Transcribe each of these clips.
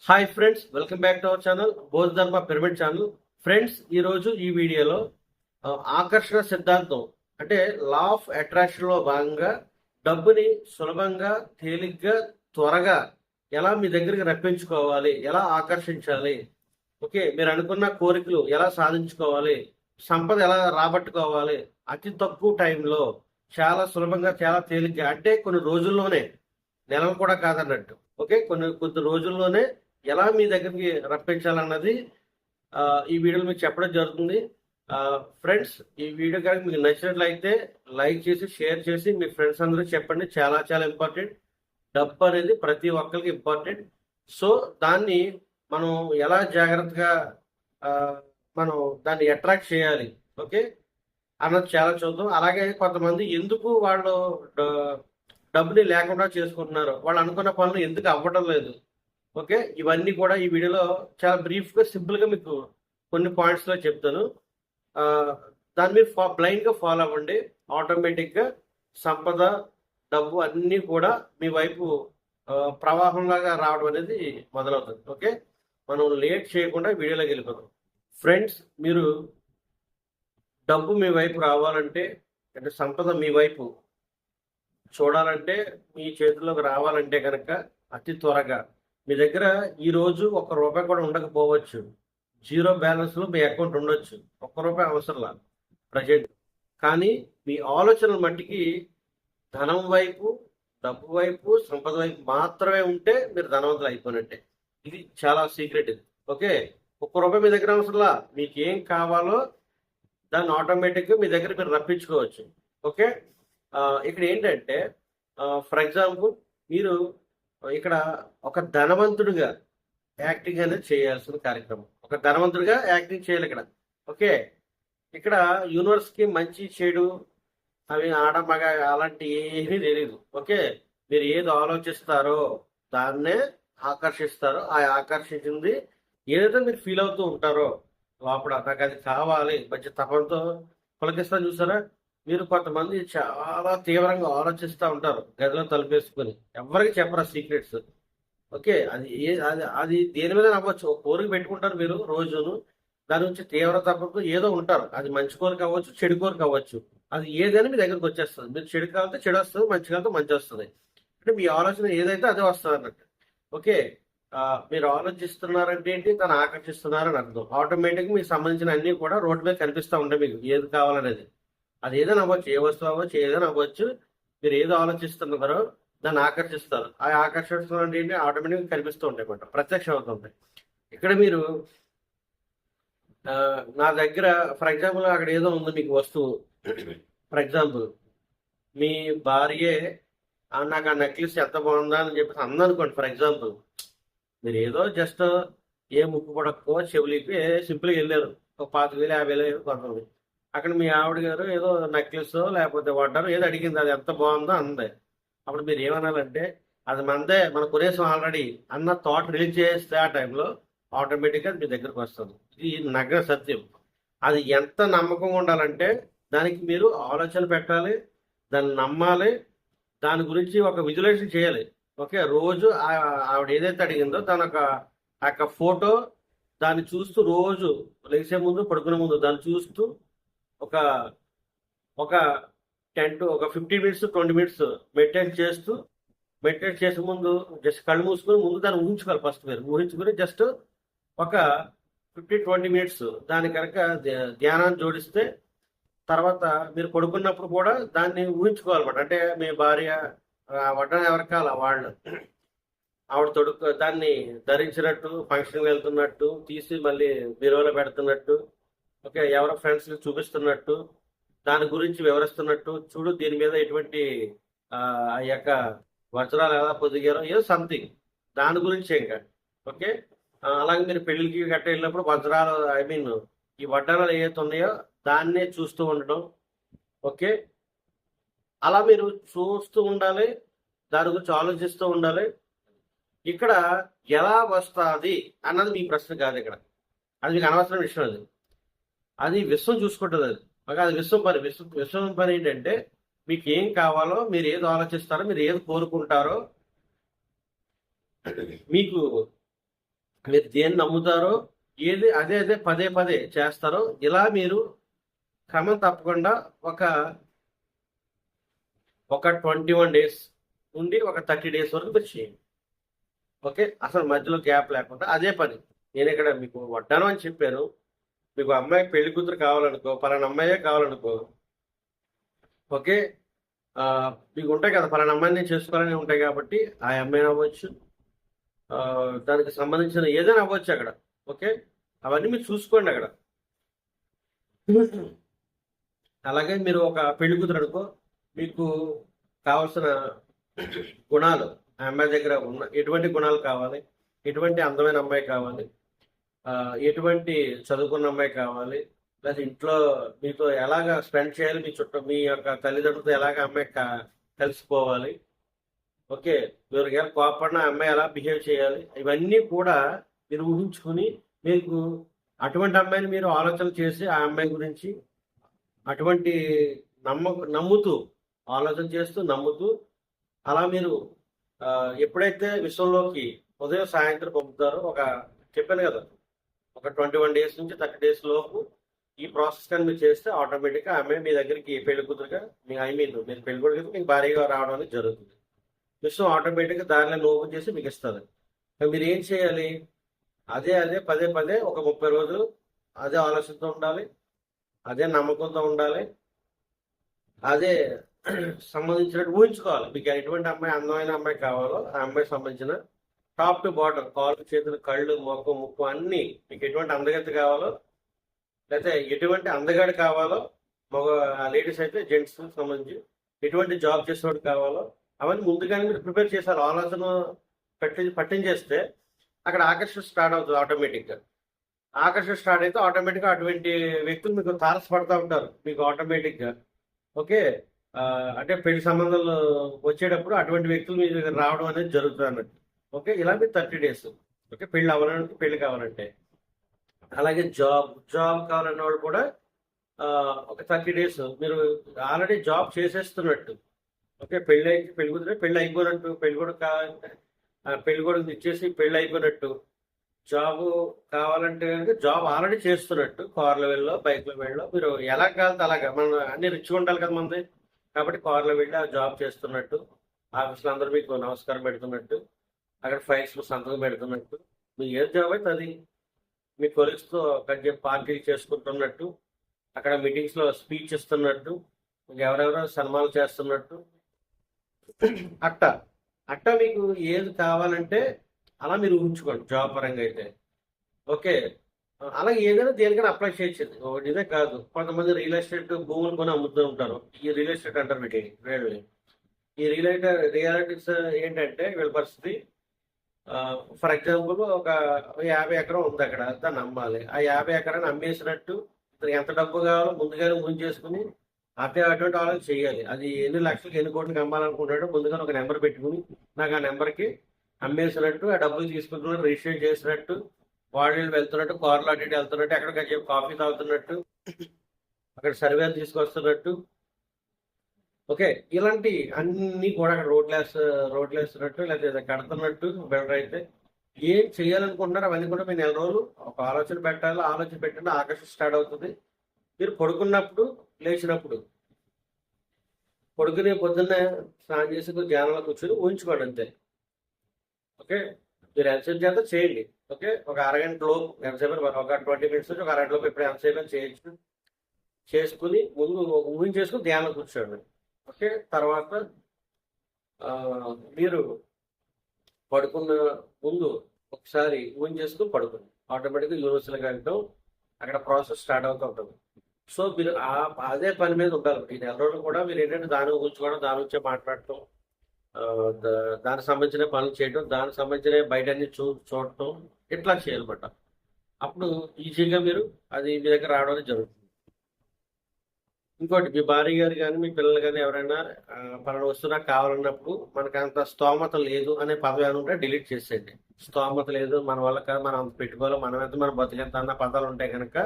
Hi friends, welcome back to our channel బోధ pyramid channel. Friends, ఈరోజు ఈ వీడియోలో ఆకర్షణ సిద్ధాంతం అంటే లా ఆఫ్ అట్రాక్షన్లో భాగంగా డబ్బుని సులభంగా, తేలిగ్గా, త్వరగా ఎలా మీ దగ్గరికి రప్పించుకోవాలి, ఎలా ఆకర్షించాలి, ఓకే, మీరు అనుకున్న కోరికలు ఎలా సాధించుకోవాలి, సంపద ఎలా రాబట్టుకోవాలి అతి తక్కువ టైంలో చాలా సులభంగా, చాలా తేలిగ్గా, అంటే కొన్ని రోజుల్లోనే, నెలలు కూడా కాదన్నట్టు, ఓకే, కొద్ది రోజుల్లోనే ఎలా మీ దగ్గరికి రప్పించాలన్నది ఈ వీడియోలో మీకు చెప్పడం జరుగుతుంది. ఫ్రెండ్స్, ఈ వీడియో కనుక మీకు నచ్చినట్లయితే లైక్ చేసి, షేర్ చేసి మీ ఫ్రెండ్స్ అందరూ చెప్పండి. చాలా చాలా ఇంపార్టెంట్. డబ్బు అనేది ప్రతి ఒక్కరికి ఇంపార్టెంట్. సో దాన్ని మనం ఎలా జాగ్రత్తగా మనం దాన్ని అట్రాక్ట్ చేయాలి, ఓకే, అన్నది చాలా చూద్దాం. అలాగే కొంతమంది ఎందుకు వాళ్ళు డబ్బుని లేకుండా చేసుకుంటున్నారు, వాళ్ళు అనుకున్న పనులు ఎందుకు అవ్వడం లేదు, ఓకే, ఇవన్నీ కూడా ఈ వీడియోలో చాలా బ్రీఫ్గా, సింపుల్గా మీకు కొన్ని పాయింట్స్లో చెప్తాను. దాన్ని మీరు బ్లైండ్గా ఫాలో అవ్వండి. ఆటోమేటిక్గా సంపద, డబ్బు అన్నీ కూడా మీ వైపు ప్రవాహంలాగా రావడం అనేది మొదలవుతుంది. ఓకే, మనం లేట్ చేయకుండా వీడియోలోకి వెళ్ళిపోతాం. ఫ్రెండ్స్, మీరు డబ్బు మీ వైపు రావాలంటే, అంటే సంపద మీ వైపు చూడాలంటే, మీ చేతిలోకి రావాలంటే కనుక అతి త్వరగా మీ దగ్గర ఈరోజు ₹1 కూడా ఉండకపోవచ్చు. జీరో బ్యాలెన్స్లో మీ అకౌంట్ ఉండొచ్చు. ₹1 అవసరంలా ప్రజెంట్. కానీ మీ ఆలోచనల మట్టికి ధనం వైపు, డబ్బు వైపు, సంపద వైపు మాత్రమే ఉంటే మీరు ధనవంతులు అయిపోయినట్టే. ఇది చాలా సీక్రెట్ ఇది. ఓకే, ₹1 మీ దగ్గర అవసరంలా, మీకు ఏం కావాలో దాన్ని ఆటోమేటిక్గా మీ దగ్గర మీరు రప్పించుకోవచ్చు. ఓకే, ఇక్కడ ఏంటంటే ఫర్ ఎగ్జాంపుల్, మీరు ఇక్కడ ఒక ధనవంతుడిగా యాక్టింగ్ అనేది చేయాల్సిన కార్యక్రమం. ఒక ధనవంతుడిగా యాక్టింగ్ చేయాలి ఇక్కడ. ఓకే, ఇక్కడ యూనివర్స్కి మంచి చెడు అవి ఆడ మగ అలాంటి ఏమీ తెలియదు. ఓకే, మీరు ఏది ఆలోచిస్తారో దాన్నే ఆకర్షిస్తారో, ఆ ఆకర్షించింది ఏదైతే మీరు ఫీల్ అవుతూ ఉంటారో లోపల, నాకు అది కావాలి మంచి తపంతో పులకిస్తా. చూసారా, మీరు కొంతమంది చాలా తీవ్రంగా ఆలోచిస్తూ ఉంటారు గదిలో తలుపేసుకొని, ఎవరికి చెప్పరా సీక్రెట్స్. ఓకే, అది దేని మీద అవ్వచ్చు. ఒక కోరిక పెట్టుకుంటారు మీరు రోజును, దాని నుంచి తీవ్ర తపంతో ఏదో ఉంటారు. అది మంచి కోరిక అవ్వచ్చు, చెడు కోరిక అవ్వచ్చు. అది ఏదైనా మీ దగ్గరకు వచ్చేస్తుంది. మీరు చెడు కావాలంటే చెడు వస్తుంది, మంచి కావాలంటే మంచి వస్తుంది. అంటే మీ ఆలోచన ఏదైతే అదే వస్తుంది అన్నట్టు. ఓకే, మీరు ఆలోచిస్తున్నారంటే ఏంటి, తను ఆకర్షిస్తున్నారని అర్థం. ఆటోమేటిక్గా మీకు సంబంధించిన అన్ని కూడా రోడ్డు మీద కనిపిస్తూ ఉంటాయి మీకు, ఏది కావాలనేది. అది ఏదైనా అవ్వచ్చు, ఏ వస్తువు అవ్వచ్చు, ఏదైనా అవ్వచ్చు. మీరు ఏదో ఆలోచిస్తున్నారో దాన్ని ఆకర్షిస్తారు. ఆ ఆకర్షిస్తున్న ఏంటి ఆటోమేటిక్గా కనిపిస్తూ ఉంటాయి అన్నమాట, ప్రత్యక్షం అవుతుంటాయి. ఇక్కడ మీరు నా దగ్గర ఫర్ ఎగ్జాంపుల్ అక్కడ ఏదో ఉంది మీకు వస్తువు. ఫర్ ఎగ్జాంపుల్, మీ భార్యే నాకు ఆ నెక్లెస్ ఎంత బాగుందా అని చెప్పేసి అందనుకోండి. ఫర్ ఎగ్జాంపుల్, మీరు ఏదో జస్ట్ ఏ ముక్కు పడక్కో చెవులికి సింపుల్గా వెళ్ళారు, ఒక 25,000 50,000 కొంతమంది. అక్కడ మీ ఆవిడ గారు ఏదో నెక్లెస్ లేకపోతే వడ్డారు ఏదో అడిగింది, అది ఎంత బాగుందో అందే. అప్పుడు మీరు ఏమనాలంటే, అది మనదే, మన కొనేసం ఆల్రెడీ అన్న థాట్ రిలీజ్ చేస్తే ఆ టైంలో ఆటోమేటిక్గా మీ దగ్గరకు వస్తుంది. ఇది నగ్న సత్యం. అది ఎంత నమ్మకంగా ఉండాలంటే దానికి మీరు ఆలోచన పెట్టాలి, దాన్ని నమ్మాలి, దాని గురించి ఒక విజువలైజేషన్ చేయాలి. ఓకే, రోజు ఆవిడ ఏదైతే అడిగిందో తన యొక్క ఫోటో దాన్ని చూస్తూ, రోజు లేచే ముందు, పడుకునే ముందు దాన్ని చూస్తూ ఒక ఒక 15 మినిట్స్ 20 మినిట్స్ మెడిటేట్ చేసే ముందు జస్ట్ కళ్ళు మూసుకొని ముందు దాన్ని ఊహించుకోవాలి. ఫస్ట్ మీరు ఊహించుకొని జస్ట్ ఒక 15-20 మినిట్స్ దాని కనుక ధ్యానాన్ని జోడిస్తే, తర్వాత మీరు పడుకున్నప్పుడు కూడా దాన్ని ఊహించుకోవాలన్నమాట. అంటే మీ భార్య వడ్డన ఎవరికి కావాలా వాళ్ళు, ఆవిడ దాన్ని ధరించినట్టు, ఫంక్షన్కి వెళ్తున్నట్టు, తీసి మళ్ళీ బీరువాలో పెడుతున్నట్టు, ఓకే, ఎవరో ఫ్రెండ్స్కి చూపిస్తున్నట్టు, దాని గురించి వివరిస్తున్నట్టు, చూడు దీని మీద ఎటువంటి ఆ యొక్క వజ్రాలు ఎలా పొదిగారో ఏదో సంథింగ్ దాని గురించి ఇంకా. ఓకే, అలాగే మీరు పెళ్లికి గట్ట వెళ్ళినప్పుడు వజ్రాలు, ఐ మీన్ ఈ వడ్డాలు ఏవైతే ఉన్నాయో దాన్నే చూస్తూ ఉండడం. ఓకే, అలా మీరు చూస్తూ ఉండాలి, దాని గురించి ఆలోచిస్తూ ఉండాలి. ఇక్కడ ఎలా వస్తుంది అన్నది మీ ప్రశ్న కాదు. ఇక్కడ అది మీకు అనవసరం విషయం. అది విశ్వం చూసుకుంటుంది. అది విశ్వం పని ఏంటంటే, మీకు ఏం కావాలో, మీరు ఏది ఆలోచిస్తారో, మీరు ఏది కోరుకుంటారో, మీకు మీరు దేన్ని నమ్ముతారో ఏది అదే అదే పదే పదే చేస్తారో ఇలా మీరు క్రమం తప్పకుండా ఒక ఒక 21 డేస్ నుండి ఒక 30 డేస్ వరకు మీరు చేయండి. ఓకే, అసలు మధ్యలో గ్యాప్ లేకుండా అదే పని. నేను ఇక్కడ మీకు వడ్డాను అని చెప్పాను. మీకు అమ్మాయి పెళ్లి కూతురు కావాలనుకో, పలానా అమ్మాయే కావాలనుకో, ఓకే, మీకు ఉంటాయి కదా, పలానా అమ్మాయిని నేను చేసుకోవాలని ఉంటాయి కాబట్టి ఆ అమ్మాయిని అవ్వచ్చు, దానికి సంబంధించిన ఏదైనా అవ్వచ్చు అక్కడ. ఓకే, అవన్నీ మీరు చూసుకోండి అక్కడ. అలాగే మీరు ఒక పెళ్లి కూతురు అనుకో, మీకు కావాల్సిన గుణాలు ఆ అమ్మాయి దగ్గర ఉన్న ఎటువంటి గుణాలు కావాలి, ఎటువంటి అందమైన అమ్మాయి కావాలి, ఎటువంటి చదువుకున్న అమ్మాయి కావాలి, లేదా ఇంట్లో మీతో ఎలాగ స్పెండ్ చేయాలి, మీ యొక్క తల్లిదండ్రులతో ఎలాగ అమ్మాయి కలిసిపోవాలి, ఓకే, మీరు ఎలా కోపడిన అమ్మాయి ఎలా బిహేవ్ చేయాలి, ఇవన్నీ కూడా మీరు ఊహించుకుని మీకు అటువంటి అమ్మాయిని మీరు ఆలోచన చేసి ఆ అమ్మాయి గురించి అటువంటి నమ్ముతూ ఆలోచన చేస్తూ నమ్ముతూ అలా మీరు ఎప్పుడైతే విశ్వంలోకి ఉదయం సాయంత్రం పంపుతారో, చెప్పాను కదా, ఒక 21 డేస్ నుంచి 30 డేస్ లోపు ఈ ప్రాసెస్ కానీ మీరు చేస్తే ఆటోమేటిక్గా ఆమె మీ దగ్గరికి పెళ్లి కూతురుగా మీరు పెళ్లి కొడుకు మీకు భారీగా రావడం అనేది జరుగుతుంది. విశ్వం ఆటోమేటిక్గా దారిలో ఓపెన్ చేసి మీకు ఇస్తుంది. మీరు ఏం చేయాలి, అదే అదే పదే పదే ఒక 30 రోజులు అదే ఆలోచనతో ఉండాలి, అదే నమ్మకంతో ఉండాలి, అదే సంబంధించినట్టు ఊహించుకోవాలి. మీకు ఎటువంటి అమ్మాయి అందమైన అమ్మాయి కావాలో ఆ అమ్మాయికి సంబంధించిన టాప్ టు బాటమ్, కాళ్ళు చేతులు కళ్ళు ముక్కు అన్నీ, మీకు ఎటువంటి అందగతి కావాలో లేకపోతే ఎటువంటి అందగాడు కావాలో, మగ లేడీస్ అయితే జెంట్స్ సంబంధించి ఎటువంటి జాబ్ చేసేవాడు కావాలో అవన్నీ ముందుగానే మీరు ప్రిపేర్ చేశారు. ఆలోచన పట్టించేస్తే అక్కడ ఆకర్షణ స్టార్ట్ అవుతుంది ఆటోమేటిక్గా. ఆకర్షణ స్టార్ట్ అయితే ఆటోమేటిక్గా అటువంటి వ్యక్తులు మీకు తారసపడతా ఉంటారు మీకు ఆటోమేటిక్గా. ఓకే, అంటే పెళ్లి సంబంధాలు వచ్చేటప్పుడు అటువంటి వ్యక్తులు మీ దగ్గర రావడం అనేది జరుగుతుంది అన్నట్టు. ఓకే, ఇలా మీరు 30 డేస్. ఓకే, పెళ్లి కావాలంటే అలాగే జాబ్ కావాలన్న వాడు కూడా ఒక 30 డేస్ మీరు ఆల్రెడీ జాబ్ చేసేస్తున్నట్టు. ఓకే, పెళ్లి కుదిరే పెళ్లి అయిపోయినట్టు, పెళ్లి కొడుకు ఇచ్చేసి పెళ్లి అయిపోయినట్టు. జాబ్ కావాలంటే కనుక జాబ్ ఆల్రెడీ చేస్తున్నట్టు, కార్లో వెళ్ళో బైక్లో వెళ్ళో మీరు ఎలా కావాలంటే అలాగా. మనం అన్ని రిచ్గా ఉండాలి కదా మనది, కాబట్టి కార్లో వెళ్ళి ఆ జాబ్ చేస్తున్నట్టు, ఆఫీస్లో అందరూ మీకు నమస్కారం పెడుతున్నట్టు, అక్కడ ఫైల్స్ సంతకం పెడుతున్నట్టు, మీకు ఏం జాబ్ అయితే అది మీ కొలీగ్స్తో పార్టీలు చేసుకుంటున్నట్టు, అక్కడ మీటింగ్స్లో స్పీచ్ ఇస్తున్నట్టు, మీకు ఎవరెవరో సన్మానాలు చేస్తున్నట్టు, అట్ట మీకు ఏది కావాలంటే అలా మీరు ఊహించుకోండి జాబ్ పరంగా అయితే. ఓకే, అలాగే ఏదైనా దేనికైనా అప్లై చేయొచ్చు. ఇదే కాదు, కొంతమంది రియల్ ఎస్టేట్ భూములు కొని అమ్ముతూ ఉంటారు. ఈ రియల్ ఎస్టేట్ అంటారు వీళ్ళని. ఈ రియాలిటీస్ ఏంటంటే వీళ్ళ పరిస్థితి, ఫర్ ఎగ్జాంపుల్ ఒక 50 ఎకరం ఉంది అక్కడ, దాన్ని అమ్మాలి. ఆ 50 ఎకరాన్ని అమ్మేసినట్టు ఎంత డబ్బు కావాలో ముందుగానే చేసుకుని అటువంటి ఆలోచన చేయాలి. అది ఎన్ని లక్షలకు ఎన్ని కోట్లకి అమ్మాలనుకుంటాడో ముందుగానే ఒక నెంబర్ పెట్టుకుని నాకు ఆ నెంబర్కి అమ్మేసినట్టు, ఆ డబ్బులు తీసుకుంటున్నట్టు, రిజిస్టర్ చేసినట్టు, వాళ్ళు వెళ్తున్నట్టు, కార్లో అటు ఇటు వెళ్తున్నట్టు, ఎక్కడికి కాఫీ తాగుతున్నట్టు, అక్కడ సర్వేలు తీసుకొస్తున్నట్టు. ఓకే, ఇలాంటి అన్ని కూడా అక్కడ రోడ్లు వేస్తున్నట్టు లేదా కడుతున్నట్టు బెటర్ అయితే ఏం చేయాలనుకుంటున్నారు అవన్నీ కూడా మీరు 4 రోజులు ఒక ఆలోచన పెట్టాలి. ఆలోచన పెట్టండి, ఆకర్షణ స్టార్ట్ అవుతుంది. మీరు పడుకున్నప్పుడు లేచినప్పుడు పొద్దున్నే స్నానం చేసి ధ్యానంలో కూర్చొని ఊహించుకోండి అంతే. ఓకే, మీరు ఎంతసేపు చేస్తే చేయండి. ఓకే, ఒక అరగంటలో ఎంతసేపు, ఒక 20 మినిట్స్ నుంచి ఒక అరగంటలోపు ఎప్పుడు ఎంతసేపు చేయొచ్చు. చేసుకుని ముందు ఊహించేసుకుని ధ్యానం కూర్చోండి. ఓకే, తర్వాత మీరు పడుకున్న ముందు ఒకసారి ఊహించేసుకుని పడుకుని ఆటోమేటిక్గా యూనివర్సల్గా వెళ్ళడం అక్కడ ప్రాసెస్ స్టార్ట్ అవుతూ ఉంటుంది. సో మీరు అదే పని మీద ఉండాలి. ఈ 4 రోజులు కూడా మీరు ఏంటంటే దాని ఊహించుకోవడం, దాని గురించే మాట్లాడటం, దానికి సంబంధించిన పనులు చేయడం, దానికి సంబంధించిన బయట అన్ని చూడటం, ఇట్లా చేయాలన్నమాట. అప్పుడు ఈజీగా మీరు అది మీ దగ్గర రావడం జరుగుతుంది. ఇంకోటి, మీ భార్య గారు కానీ మీ పిల్లలు కానీ ఎవరైనా పలానా వస్తువు నాకు కావాలన్నప్పుడు మనకు అంత స్తోమత లేదు అనే పదం ఏమైనా ఉంటే డిలీట్ చేసేయండి. స్తోమత లేదు, మన వల్ల కాదు, మనం అంత పెట్టుకోవాలి, మనం ఎంత మనం బతికేంత అన్న పదాలు ఉంటాయి కనుక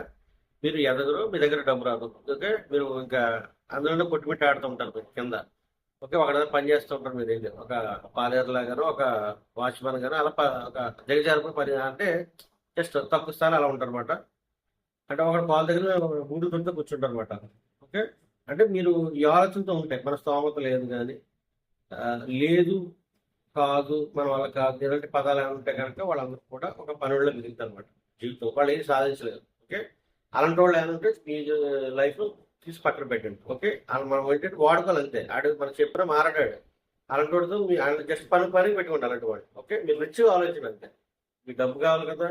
మీరు ఎదగరు, మీ దగ్గర డబ్బు రాదు. ఓకే, మీరు ఇంకా అందులోనే కొట్టుమిట్టి ఆడుతూ ఉంటారు కింద. ఓకే, ఒక దగ్గర పని చేస్తూ ఉంటారు మీరు వెళ్ళి ఒక పాలేరు లాగాను ఒక వాచ్మెన్ గాను అలా ఒక దిగజారుకుని పని అంటే జస్ట్ తక్కువ స్థాయి అలా ఉంటారు అనమాట. అంటే ఒకటి పాల దగ్గర మూడు తొమ్మిది కూర్చుంటారు అనమాట. ఓకే, అంటే మీరు ఈ ఆలోచనతో ఉంటాయి మన స్తోమత లేదు కానీ లేదు కాదు మన వల్ల కాదు ఇలాంటి పదాలు ఏమైనా ఉంటే కనుక వాళ్ళందరూ కూడా ఒక పనుల్లో మిగులుతారు అనమాట. జీవితం వాళ్ళు ఏం సాధించలేదు. ఓకే, అలాంటి వాళ్ళు ఏమంటే మీ లైఫ్ తీసి పక్కన పెట్టండి. ఓకే, మనం ఏంటంటే వాడుకోవాలి అంతే. ఆడు మనం చెప్పినా మారాడాడు అలాంటి వాడితో మీ ఆయన జస్ట్ పని పెట్టుకోండి అలాంటి వాడు. ఓకే, మీరు రిచ్గా ఆలోచన అంతే. మీకు డబ్బు కావాలి కదా,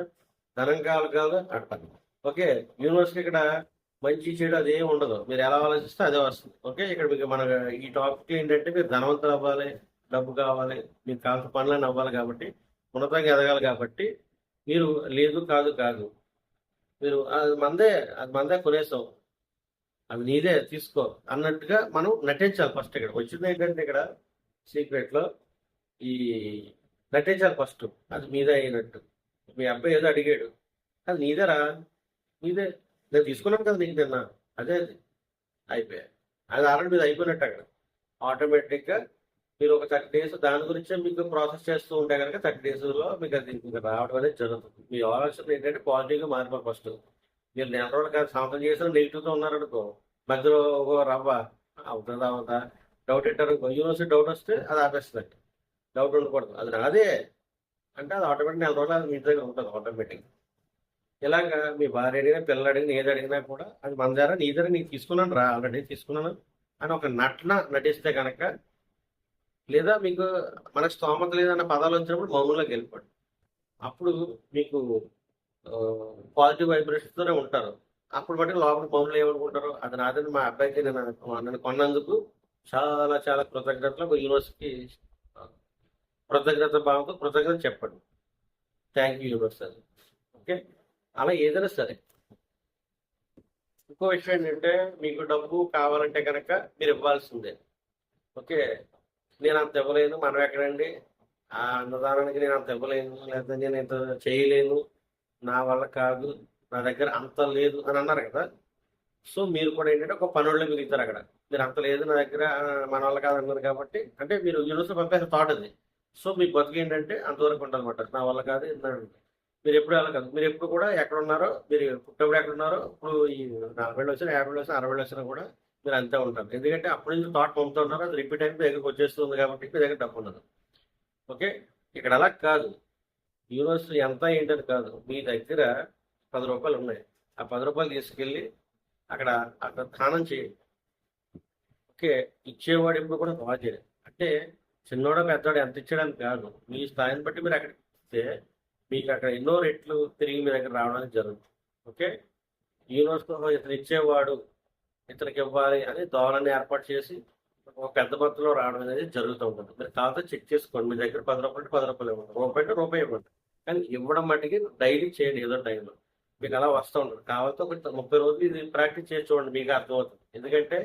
ధనం కావాలి కదా అడపండి. ఓకే, యూనివర్సిటీ ఇక్కడ మంచి చెడు అదే ఉండదు. మీరు ఎలా ఆలోచిస్తే అదే వస్తుంది. ఓకే, ఇక్కడ మీకు మన ఈ టాపిక్ ఏంటంటే మీరు ధనవంతులు అవ్వాలి, డబ్బు కావాలి, మీకు కావాల్సిన పనులను అవ్వాలి కాబట్టి ఉన్నతంగా ఎదగాలి కాబట్టి మీరు లేదు కాదు కాదు మీరు అది మందే కొనేసాం అది నీదే తీసుకో అన్నట్టుగా మనం నటించాలి. ఫస్ట్ ఇక్కడ వచ్చింది ఏంటంటే ఇక్కడ సీక్రెట్లో ఈ నటించాలి ఫస్ట్. అది మీదే అయినట్టు. మీ అబ్బాయి ఏదో అడిగాడు, అది నీదేరా, నీదే, నేను తీసుకున్నాను కదా నీకు తిన్నా, అదే అది అయిపోయాయి. అది ఆల్రెడీ మీద అయిపోయినట్టు అక్కడ ఆటోమేటిక్గా మీరు ఒక 30 days దాని గురించే మీకు ప్రాసెస్ చేస్తూ ఉంటే కనుక 30 daysలో మీకు అది ఇంకా రావడం అనేది జరుగుతుంది. మీ ఆలోచన ఏంటంటే పాజిటివ్గా మారిపోయి ఫస్ట్. మీరు నెల రోజులు కాదు సంవత్సరం చేసిన నెగిటివ్తో ఉన్నారనుకో, మధ్యలో ఒక రవ్వ అవుతుందా అవుతా డౌట్ పెట్టారు యూనివర్సిటీ డౌట్ వస్తే అది ఆపేస్తుంది. డౌట్ ఉండకూడదు, అది నాదే అంటే అది ఆటోమేటిక్ నెల రోజులు అది మీ దగ్గర ఉంటుంది ఆటోమేటిక్. ఇలాగా మీ భార్య అడిగినా పిల్లలు అడిగినా ఏది అడిగినా కూడా అది మన దగ్గర నీ దగ్గర నీకు తీసుకున్నాను రా ఆల్రెడీ తీసుకున్నాను అని ఒక నటిస్తే కనుక, లేదా మీకు మనకు స్తోమత లేదన్న పదాలు వచ్చినప్పుడు మౌనంలోకి వెళ్ళిపోండి. అప్పుడు మీకు పాజిటివ్ వైబ్రేషన్స్తోనే ఉంటారు. అప్పుడు బట్టి లోపల మౌనంలో ఏమనుకుంటారు, అది నాదని మా అబ్బాయికి నన్ను కొన్నందుకు చాలా చాలా కృతజ్ఞతలు యూనివర్సిటీ కృతజ్ఞత భావంతో కృతజ్ఞత చెప్పండి. Thank U university. ఓకే, అలా ఏదైనా సరే. ఇంకో విషయం ఏంటంటే మీకు డబ్బు కావాలంటే కనుక మీరు ఇవ్వాల్సిందే. ఓకే, నేను అంత ఇవ్వలేను, మనం ఎక్కడండి ఆ అన్నదానానికి నేను అంత ఇవ్వలేను, లేదా నేను ఇంత చేయలేను, నా వల్ల కాదు, నా దగ్గర అంత లేదు అని అన్నారు కదా. సో మీరు కూడా ఏంటంటే ఒక పనుల్లో మిగులుతారు అక్కడ. మీరు అంత లేదు నా దగ్గర మన వల్ల కాదు అన్నారు కాబట్టి, అంటే మీరు యూనివర్సిటీ పంపేసిన థాట్ అది. సో మీ బతుకు ఏంటంటే అంతవరకు ఉంటుంది అనమాట. నా వల్ల కాదు మీరు ఎప్పుడు అలా కాదు. మీరు ఎప్పుడు కూడా ఎక్కడ ఉన్నారో, మీరు పుట్టప్పుడు ఎక్కడ ఉన్నారో ఇప్పుడు ఈ 40 వచ్చినా 50 వచ్చినా 60 వచ్చినా కూడా మీరు అంతే ఉంటారు. ఎందుకంటే అప్పటి నుంచి థాట్ పంపుతూ ఉన్నారు, అది రిపీట్ అయిపోయి దగ్గరకు వచ్చేస్తుంది కాబట్టి మీ దగ్గర డబ్బు ఉండదు. ఓకే, ఇక్కడ అలా కాదు. యూనివర్సిటీ ఎంత ఏంటని కాదు, మీ దగ్గర 10 రూపాయలు ఉన్నాయి, ఆ 10 రూపాయలు తీసుకెళ్ళి అక్కడ అక్కడ దానం చేయండి. ఓకే, ఇచ్చేవాడు ఎప్పుడు కూడా బాధ్యత. అంటే చిన్నోడ పెద్దవాడు ఎంత ఇచ్చేయడానికి కాదు, మీ స్థాయిని బట్టి మీరు అక్కడికి ఇస్తే మీకు అక్కడ ఎన్నో రెట్లు తిరిగి మీ దగ్గర రావడానికి జరుగుతుంది. ఓకే, యూనివర్సిటీలో ఇతను ఇచ్చేవాడు ఇతనికి ఇవ్వాలి అని ధోరణి ఏర్పాటు చేసి ఒక పెద్ద మొత్తంలో రావడం అనేది జరుగుతూ ఉంటుంది. మీరు కావాలంటే చెక్ చేసుకోండి. మీ దగ్గర 10 రూపాయలు 10 రూపాయలు ఇవ్వండి, రూపాయి అంటే రూపాయి ఇవ్వండి, కానీ ఇవ్వడం మట్టికి డైలీ చేయండి. ఏదో టైంలో మీకు అలా వస్తూ ఉంటుంది. కావాలంటే ఒక 30 రోజులు ఇది ప్రాక్టీస్ చేసి చూడండి, మీకు అర్థమవుతుంది. ఎందుకంటే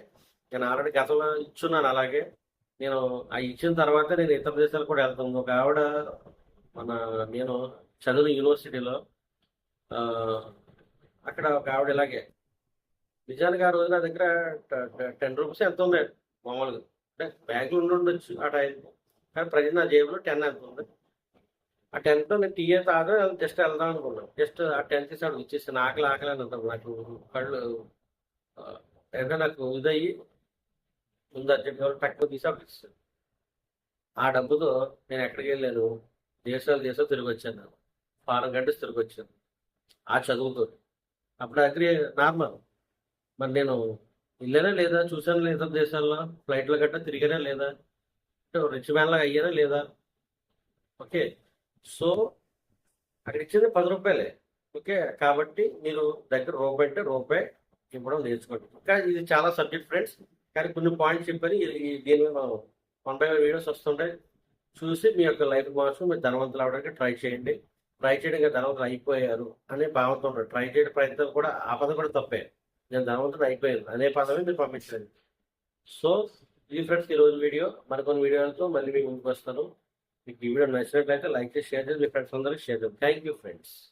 నేను ఆల్రెడీ గతంలో ఇచ్చున్నాను. అలాగే నేను ఆ ఇచ్చిన తర్వాత నేను ఇతర దేశాలు కూడా వెళ్తాను. ఒక ఆవిడ నేను చదివిన యూనివర్సిటీలో అక్కడ ఒక ఆవిడ ఇలాగే నిజానికి ఆ రోజు నా దగ్గర 10 రూపీస్ ఎంత ఉంది మామూలుగా, అంటే బ్యాగ్లో ఉండొచ్చు ఆ టైం, కానీ ప్రజెంట్ నా జేబులో 10 ఎంత ఉంది. ఆ 10తో నేను టీ తాగా జస్ట్ వెళ్దాం అనుకున్నాను. జస్ట్ ఆ 10 తీసి అక్కడ ఇచ్చేసి ఆకలి అని అంటారు. నాకు కళ్ళు అంటే నాకు ఇదయ్యి ముందు అర్జెంట్ తక్కువ తీసి అప్పుడు ఇస్తాను. ఆ డబ్బుతో నేను ఎక్కడికి వెళ్ళాను, దేశాలు తిరిగి వచ్చాను, వారం గంటలు తిరిగి వచ్చాను ఆ చదువుతో. అప్పుడు దగ్గర నార్మల్. మరి నేను వెళ్ళానా లేదా, చూసానా లేదా దేశాల్లో, ఫ్లైట్లో గట్రా తిరిగానా లేదా, రిచ్ మ్యాన్ లాగా అయ్యానా లేదా. ఓకే, సో అక్కడ ఇచ్చేది 10 రూపాయలే. ఓకే, కాబట్టి మీరు దగ్గర రూపాయి అంటే రూపాయి ఇవ్వడం నేర్చుకోండి. ఇంకా ఇది చాలా సబ్జెక్ట్ ఫ్రెండ్స్, కానీ కొన్ని పాయింట్స్ చెప్పని దీని మీద 1/5 వీడియోస్ వస్తుంటాయి. చూసి మీ యొక్క లైఫ్ మార్చు మీరు ధనవంతులు అవడానికి ట్రై చేయండి. ట్రై చేయడం ధనవంతులు అయిపోయారు అనే భావంతో ఉంటారు. ట్రై చేయడం ప్రయత్నం కూడా ఆ పదం కూడా తప్పే. నేను ధనవంతుడు అయిపోయాను అనే పదమే మీరు పంపించండి. సో ఇది ఫ్రెండ్స్ ఈరోజు వీడియో. మరికొన్ని వీడియోలతో మళ్ళీ మీకు ముందుకు వస్తాను. మీకు ఈ వీడియో నచ్చినట్లయితే లైక్ చేసి షేర్ చేసి మీ ఫ్రెండ్స్ అందరికీ షేర్ చేయండి. Thank you friends.